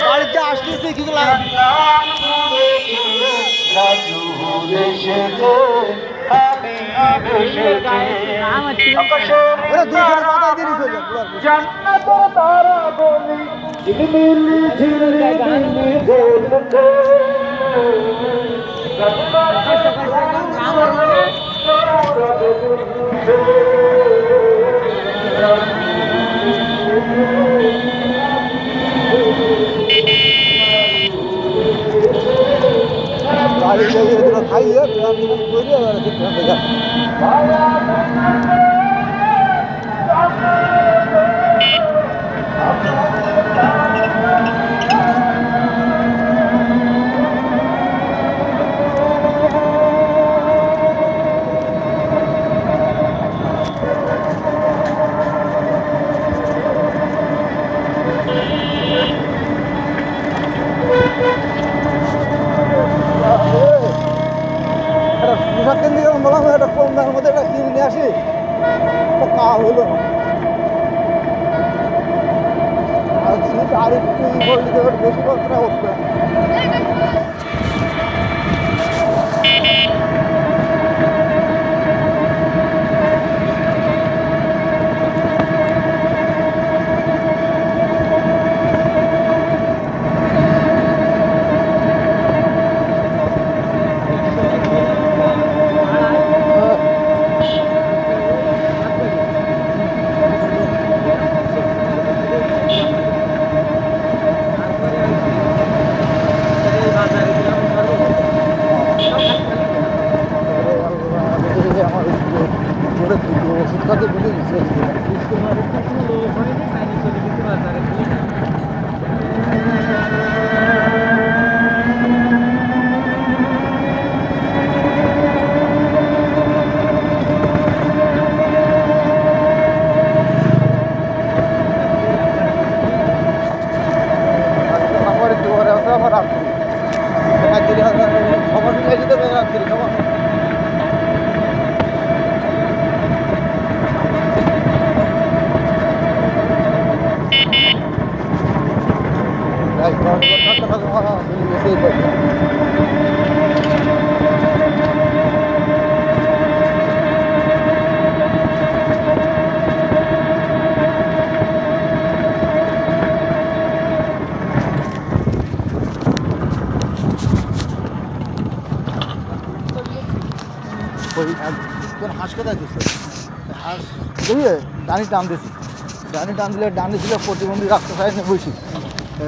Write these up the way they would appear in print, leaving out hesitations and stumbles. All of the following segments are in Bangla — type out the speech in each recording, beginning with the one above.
বাড়িতে আসতেছি কিছু লাগে জান্নাতের তারা বলি ঝিলমিলি ঝিলমিলি বলছে গাড়ি এগুলো খাইয়ে প্ল্যান করে এবার সিদ্ধান্ত যা পোশাক কেন্দ্রে যখন বললাম একটা কম দামের মধ্যে একটা কিনে নিয়ে আসি তো কা হলো আর শীত আর একটু বেশি কতটা উঠবে ওষুধ খাতে বলে দিচ্ছে আবার রাত্রি সবার মিলে যেতে হবে রাত্রি সবার হাঁস কোথায় দিচ্ছে হাঁস বুঝলে ডানি টান দিছি ডানি টান দিলে ডানি ছিল প্রতিবন্ধী রাস্তা সাইডে বসি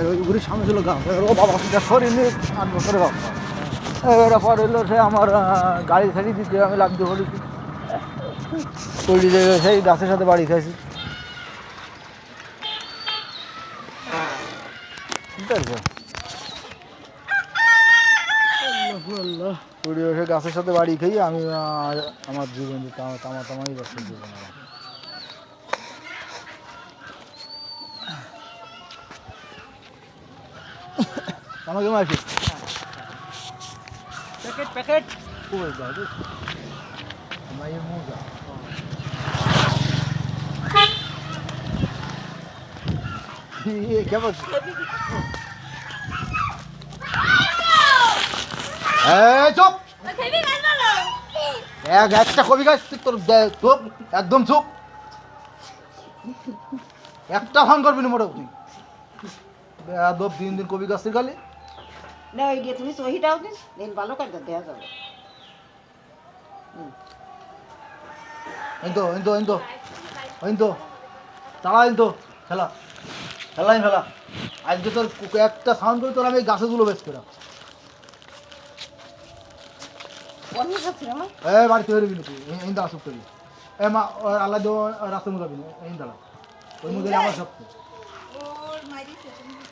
ওই ঘুরি সামনে ছিল গাছ ও বাবা সেটা সরি নিয়ে 8 বছরের বাবা এবার পর হলো সে আমার গাড়ি ছাড়িয়ে দিতে আমি লাভ দিয়ে বলেছি তৈরি সেই গাছের সাথে বাড়ি খাইছি বুঝতে পারছো পুরী এসে গাছের সাথে বাড়ি খাই আমি আমার জীবন তামাই বছর জীবন আমার কেমন আছিস প্যাকেট প্যাকেট কই যাও আমার এই মোজা কেমন চুপ একটা কবি গাছ তোর চুপ একদম চুপ একটা ফান করবি না মোটামুটি দিন কবি গাছের গালে না ওই গিয়ে তুমি সহিটাও দিন দিন ভালো কাটতে দেওয়া যাবে তো তারা খেলা খেলাই ফেলা আজকে তোর একটা সাউন্ড করে তোর আমি গাছে গুলো বেশ করে বাড়িতে বেরোবি নাকি এই দাঁড়া সব করি মা আল্লাহ দেবো রাস্তার মতো যাবি এই দাঁড়া ওই মধ্যে আমার সব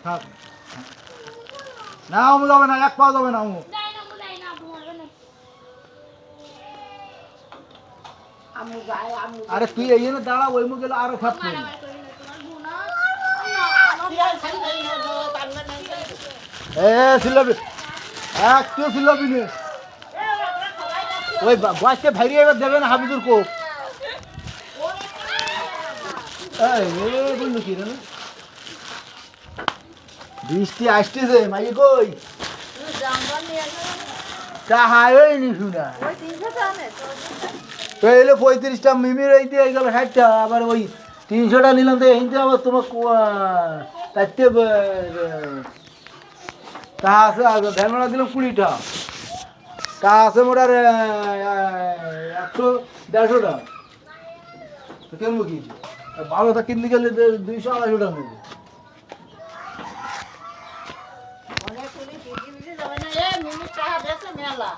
থাক না আমু যাবে না এক পাওয়া যাবে না আমু আমু যায় আমু আরে তুই এই জন্য দাঁড়া ওই মুখ গেলে আরো ফাট করবি। এ সিলাবি একটু সিলাবি নে ওই বয়সকে ভাইরে এবার দেবে না হাবিদুর কোপ এই বললো কি রে বৃষ্টি আসতেছে মাই কই চাহাই নি শুনা তো এলো 35টা মিমির এই দিয়ে গেল 60টা আবার ওই 300টা নিলাম তো এইতে আবার তোমার তাইতে তা আছে ভ্যানমারা দিলাম 20টা তা আছে মোটার 100-150টা তো কেমন কি ভালোটা কিনতে গেলে 200-250টা নেবে অনেক করে দিদি যাবে না এ মিনিট টাকা বেছে মেলা